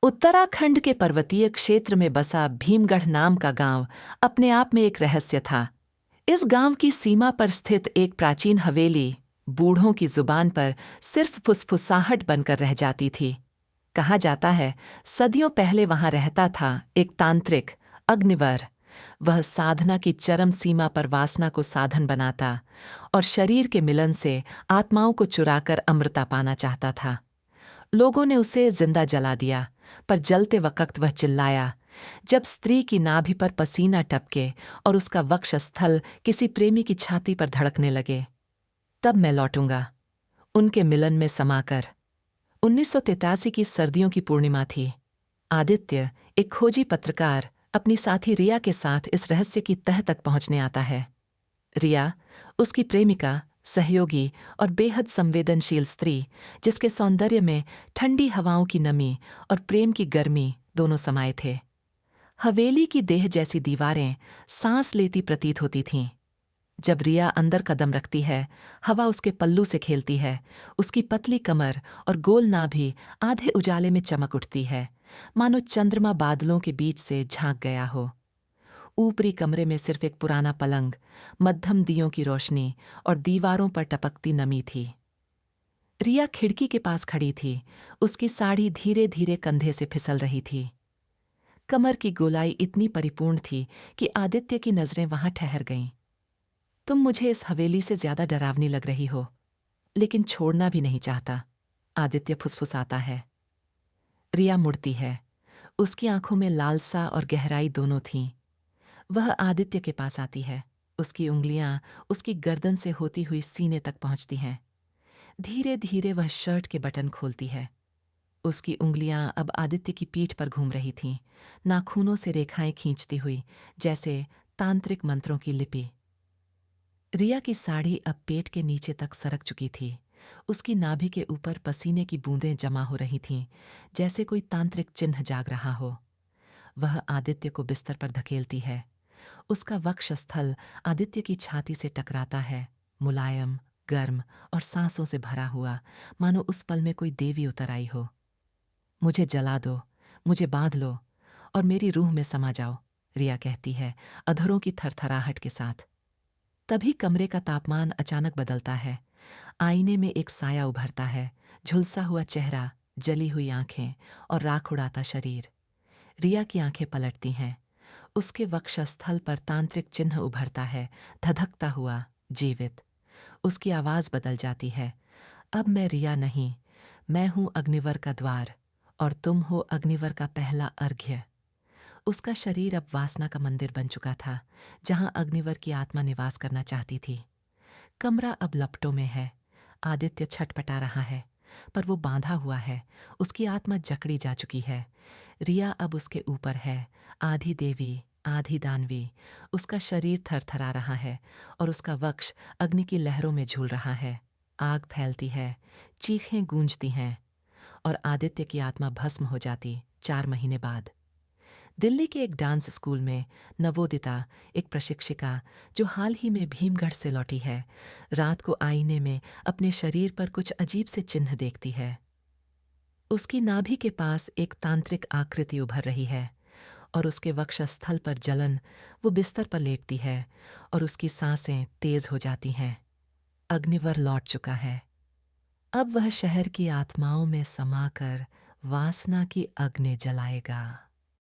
उत्तराखंड के पर्वतीय क्षेत्र में बसा भीमगढ़ नाम का गांव अपने आप में एक रहस्य था। इस गांव की सीमा पर स्थित एक प्राचीन हवेली बूढ़ों की जुबान पर सिर्फ फुसफुसाहट बनकर रह जाती थी। कहा जाता है सदियों पहले वहां रहता था एक तांत्रिक अग्निवर। वह साधना की चरम सीमा पर वासना को साधन बनाता और शरीर के मिलन से आत्माओं को चुराकर अमृता पाना चाहता था। लोगों ने उसे जिंदा जला दिया, पर जलते वक्त वह चिल्लाया, जब स्त्री की नाभि पर पसीना टपके और उसका वक्षस्थल किसी प्रेमी की छाती पर धड़कने लगे, तब मैं लौटूंगा उनके मिलन में समाकर। 1983 की सर्दियों की पूर्णिमा थी। आदित्य, एक खोजी पत्रकार, अपनी साथी रिया के साथ इस रहस्य की तह तक पहुंचने आता है। रिया, उसकी प्रेमिका, सहयोगी और बेहद संवेदनशील स्त्री, जिसके सौंदर्य में ठंडी हवाओं की नमी और प्रेम की गर्मी दोनों समाये थे। हवेली की देह जैसी दीवारें सांस लेती प्रतीत होती थीं। जब रिया अंदर कदम रखती है, हवा उसके पल्लू से खेलती है। उसकी पतली कमर और गोल नाभि आधे उजाले में चमक उठती है, मानो चंद्रमा बादलों के बीच से झांक गया हो। ऊपरी कमरे में सिर्फ एक पुराना पलंग, मध्यम दियों की रोशनी और दीवारों पर टपकती नमी थी। रिया खिड़की के पास खड़ी थी। उसकी साड़ी धीरे धीरे कंधे से फिसल रही थी। कमर की गोलाई इतनी परिपूर्ण थी कि आदित्य की नजरें वहां ठहर गईं। तुम मुझे इस हवेली से ज्यादा डरावनी लग रही हो, लेकिन छोड़ना भी नहीं चाहता, आदित्य फुसफुसाता है। रिया मुड़ती है। उसकी आंखों में लालसा और गहराई दोनों थीं। वह आदित्य के पास आती है। उसकी उंगलियां उसकी गर्दन से होती हुई सीने तक पहुंचती हैं। धीरे धीरे वह शर्ट के बटन खोलती है। उसकी उंगलियां अब आदित्य की पीठ पर घूम रही थीं, नाखूनों से रेखाएं खींचती हुई, जैसे तांत्रिक मंत्रों की लिपि। रिया की साड़ी अब पेट के नीचे तक सरक चुकी थी। उसकी नाभि के ऊपर पसीने की बूंदें जमा हो रही थीं, जैसे कोई तांत्रिक चिन्ह जाग रहा हो। वह आदित्य को बिस्तर पर धकेलती है। उसका वक्षस्थल आदित्य की छाती से टकराता है, मुलायम, गर्म और सांसों से भरा हुआ, मानो उस पल में कोई देवी उतर आई हो। मुझे जला दो, मुझे बांध लो और मेरी रूह में समा जाओ, रिया कहती है, अधरों की थरथराहट के साथ। तभी कमरे का तापमान अचानक बदलता है। आईने में एक साया उभरता है, झुलसा हुआ चेहरा, जली हुई आंखें और राख उड़ाता शरीर। रिया की आंखें पलटती हैं। उसके वक्षस्थल पर तांत्रिक चिन्ह उभरता है, धधकता हुआ, जीवित। उसकी आवाज बदल जाती है। अब मैं रिया नहीं, मैं हूं अग्निवर का द्वार, और तुम हो अग्निवर का पहला अर्घ्य। उसका शरीर अब वासना का मंदिर बन चुका था, जहां अग्निवर की आत्मा निवास करना चाहती थी। कमरा अब लपटों में है। आदित्य छटपटा रहा है, पर वो बांधा हुआ है। उसकी आत्मा जकड़ी जा चुकी है। रिया अब उसके ऊपर है, आधी देवी, आधी दानवी। उसका शरीर थरथरा रहा है और उसका वक्ष अग्नि की लहरों में झूल रहा है। आग फैलती है, चीखें गूंजती हैं, और आदित्य की आत्मा भस्म हो जाती 4 महीने बाद। दिल्ली के एक डांस स्कूल में नवोदिता, एक प्रशिक्षिका जो हाल ही में भीमगढ़ से लौटी है, रात को आईने में अपने शरीर पर कुछ अजीब से चिन्ह देखती है। उसकी नाभि के पास एक तांत्रिक आकृति उभर रही है और उसके वक्षस्थल पर जलन। वो बिस्तर पर लेटती है और उसकी सांसें तेज हो जाती हैं। अग्निवर लौट चुका है। अब वह शहर की आत्माओं में समाकर वासना की अग्नि जलाएगा।